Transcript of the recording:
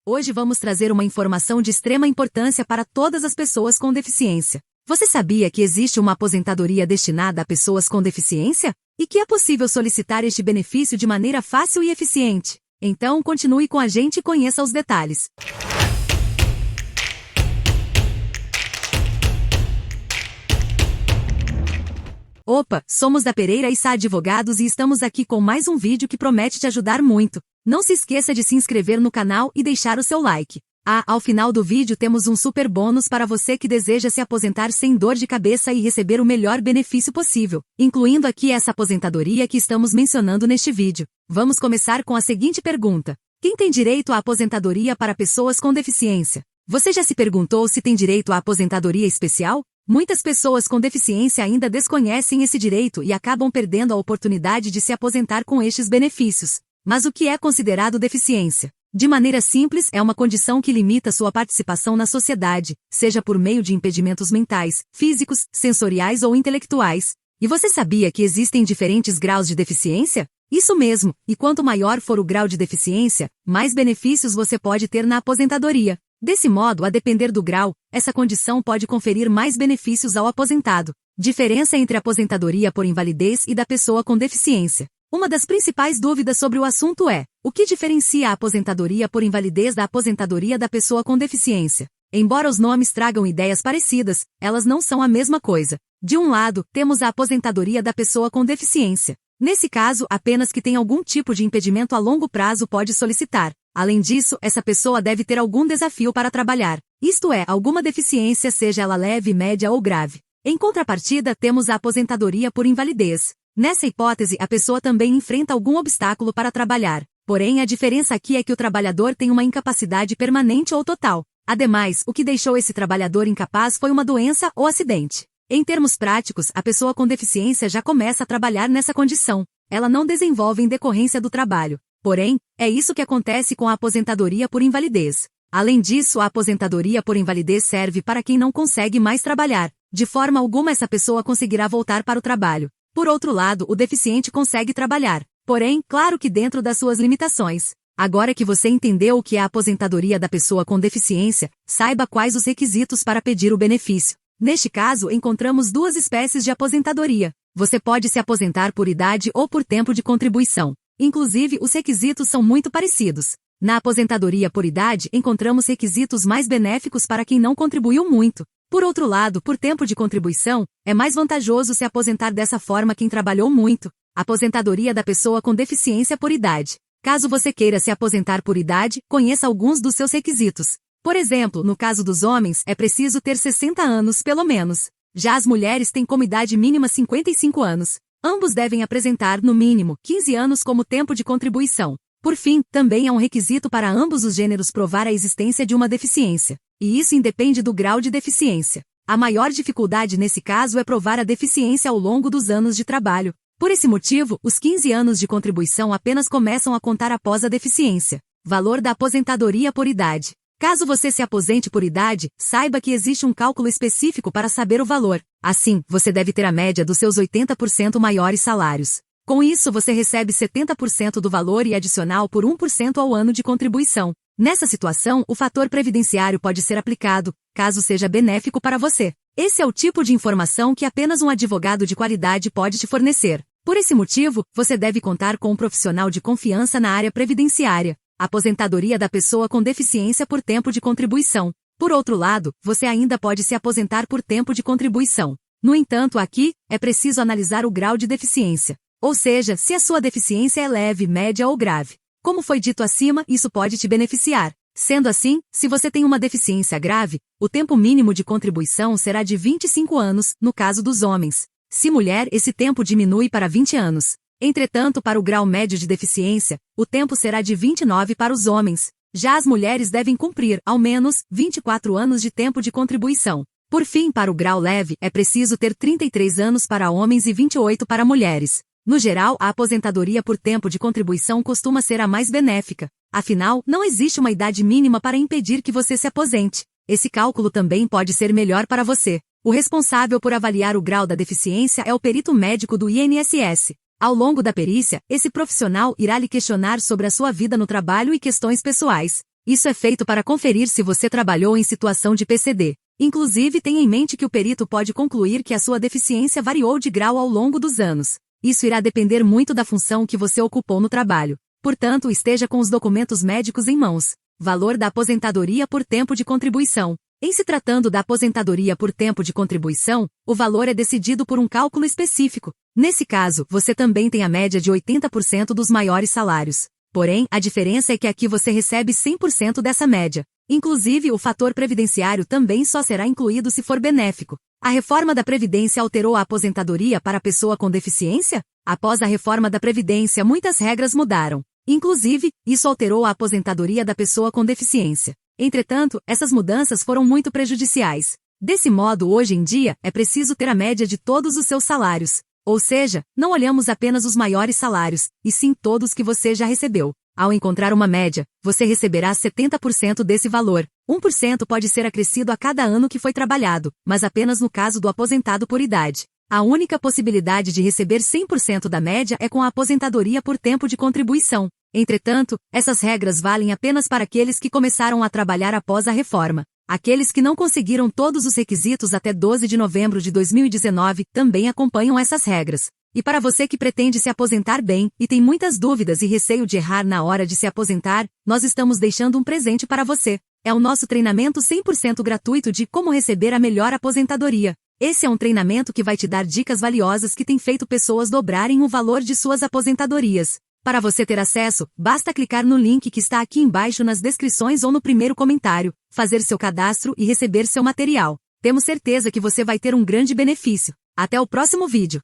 Hoje vamos trazer uma informação de extrema importância para todas as pessoas com deficiência. Você sabia que existe uma aposentadoria destinada a pessoas com deficiência? E que é possível solicitar este benefício de maneira fácil e eficiente? Então, continue com a gente e conheça os detalhes. Opa, somos da Pereira & Sá Advogados e estamos aqui com mais um vídeo que promete te ajudar muito. Não se esqueça de se inscrever no canal e deixar o seu like. Ao final do vídeo temos um super bônus para você que deseja se aposentar sem dor de cabeça e receber o melhor benefício possível, incluindo aqui essa aposentadoria que estamos mencionando neste vídeo. Vamos começar com a seguinte pergunta: quem tem direito à aposentadoria para pessoas com deficiência? Você já se perguntou se tem direito à aposentadoria especial? Muitas pessoas com deficiência ainda desconhecem esse direito e acabam perdendo a oportunidade de se aposentar com estes benefícios. Mas o que é considerado deficiência? De maneira simples, é uma condição que limita sua participação na sociedade, seja por meio de impedimentos mentais, físicos, sensoriais ou intelectuais. E você sabia que existem diferentes graus de deficiência? Isso mesmo, e quanto maior for o grau de deficiência, mais benefícios você pode ter na aposentadoria. Desse modo, a depender do grau, essa condição pode conferir mais benefícios ao aposentado. Diferença entre a aposentadoria por invalidez e da pessoa com deficiência. Uma das principais dúvidas sobre o assunto é: o que diferencia a aposentadoria por invalidez da aposentadoria da pessoa com deficiência? Embora os nomes tragam ideias parecidas, elas não são a mesma coisa. De um lado, temos a aposentadoria da pessoa com deficiência. Nesse caso, apenas que tem algum tipo de impedimento a longo prazo pode solicitar. Além disso, essa pessoa deve ter algum desafio para trabalhar. Isto é, alguma deficiência, seja ela leve, média ou grave. Em contrapartida, temos a aposentadoria por invalidez. Nessa hipótese, a pessoa também enfrenta algum obstáculo para trabalhar. Porém, a diferença aqui é que o trabalhador tem uma incapacidade permanente ou total. Ademais, o que deixou esse trabalhador incapaz foi uma doença ou acidente. Em termos práticos, a pessoa com deficiência já começa a trabalhar nessa condição. Ela não desenvolve em decorrência do trabalho. Porém, é isso que acontece com a aposentadoria por invalidez. Além disso, a aposentadoria por invalidez serve para quem não consegue mais trabalhar. De forma alguma essa pessoa conseguirá voltar para o trabalho. Por outro lado, o deficiente consegue trabalhar. Porém, claro que dentro das suas limitações. Agora que você entendeu o que é a aposentadoria da pessoa com deficiência, saiba quais os requisitos para pedir o benefício. Neste caso, encontramos duas espécies de aposentadoria. Você pode se aposentar por idade ou por tempo de contribuição. Inclusive, os requisitos são muito parecidos. Na aposentadoria por idade, encontramos requisitos mais benéficos para quem não contribuiu muito. Por outro lado, por tempo de contribuição, é mais vantajoso se aposentar dessa forma quem trabalhou muito. Aposentadoria da pessoa com deficiência por idade. Caso você queira se aposentar por idade, conheça alguns dos seus requisitos. Por exemplo, no caso dos homens, é preciso ter 60 anos, pelo menos. Já as mulheres têm como idade mínima 55 anos. Ambos devem apresentar, no mínimo, 15 anos como tempo de contribuição. Por fim, também é um requisito para ambos os gêneros provar a existência de uma deficiência. E isso independe do grau de deficiência. A maior dificuldade nesse caso é provar a deficiência ao longo dos anos de trabalho. Por esse motivo, os 15 anos de contribuição apenas começam a contar após a deficiência. Valor da aposentadoria por idade. Caso você se aposente por idade, saiba que existe um cálculo específico para saber o valor. Assim, você deve ter a média dos seus 80% maiores salários. Com isso, você recebe 70% do valor e adicional por 1% ao ano de contribuição. Nessa situação, o fator previdenciário pode ser aplicado, caso seja benéfico para você. Esse é o tipo de informação que apenas um advogado de qualidade pode te fornecer. Por esse motivo, você deve contar com um profissional de confiança na área previdenciária. Aposentadoria da pessoa com deficiência por tempo de contribuição. Por outro lado, você ainda pode se aposentar por tempo de contribuição. No entanto, aqui, é preciso analisar o grau de deficiência. Ou seja, se a sua deficiência é leve, média ou grave. Como foi dito acima, isso pode te beneficiar. Sendo assim, se você tem uma deficiência grave, o tempo mínimo de contribuição será de 25 anos, no caso dos homens. Se mulher, esse tempo diminui para 20 anos. Entretanto, para o grau médio de deficiência, o tempo será de 29 para os homens. Já as mulheres devem cumprir, ao menos, 24 anos de tempo de contribuição. Por fim, para o grau leve, é preciso ter 33 anos para homens e 28 para mulheres. No geral, a aposentadoria por tempo de contribuição costuma ser a mais benéfica. Afinal, não existe uma idade mínima para impedir que você se aposente. Esse cálculo também pode ser melhor para você. O responsável por avaliar o grau da deficiência é o perito médico do INSS. Ao longo da perícia, esse profissional irá lhe questionar sobre a sua vida no trabalho e questões pessoais. Isso é feito para conferir se você trabalhou em situação de PCD. Inclusive, tenha em mente que o perito pode concluir que a sua deficiência variou de grau ao longo dos anos. Isso irá depender muito da função que você ocupou no trabalho. Portanto, esteja com os documentos médicos em mãos. Valor da aposentadoria por tempo de contribuição. Em se tratando da aposentadoria por tempo de contribuição, o valor é decidido por um cálculo específico. Nesse caso, você também tem a média de 80% dos maiores salários. Porém, a diferença é que aqui você recebe 100% dessa média. Inclusive, o fator previdenciário também só será incluído se for benéfico. A reforma da Previdência alterou a aposentadoria para a pessoa com deficiência? Após a reforma da Previdência, muitas regras mudaram. Inclusive, isso alterou a aposentadoria da pessoa com deficiência. Entretanto, essas mudanças foram muito prejudiciais. Desse modo, hoje em dia, é preciso ter a média de todos os seus salários. Ou seja, não olhamos apenas os maiores salários, e sim todos que você já recebeu. Ao encontrar uma média, você receberá 70% desse valor. 1% pode ser acrescido a cada ano que foi trabalhado, mas apenas no caso do aposentado por idade. A única possibilidade de receber 100% da média é com a aposentadoria por tempo de contribuição. Entretanto, essas regras valem apenas para aqueles que começaram a trabalhar após a reforma. Aqueles que não conseguiram todos os requisitos até 12 de novembro de 2019 também acompanham essas regras. E para você que pretende se aposentar bem e tem muitas dúvidas e receio de errar na hora de se aposentar, nós estamos deixando um presente para você. É o nosso treinamento 100% gratuito de como receber a melhor aposentadoria. Esse é um treinamento que vai te dar dicas valiosas que tem feito pessoas dobrarem o valor de suas aposentadorias. Para você ter acesso, basta clicar no link que está aqui embaixo nas descrições ou no primeiro comentário, fazer seu cadastro e receber seu material. Temos certeza que você vai ter um grande benefício. Até o próximo vídeo.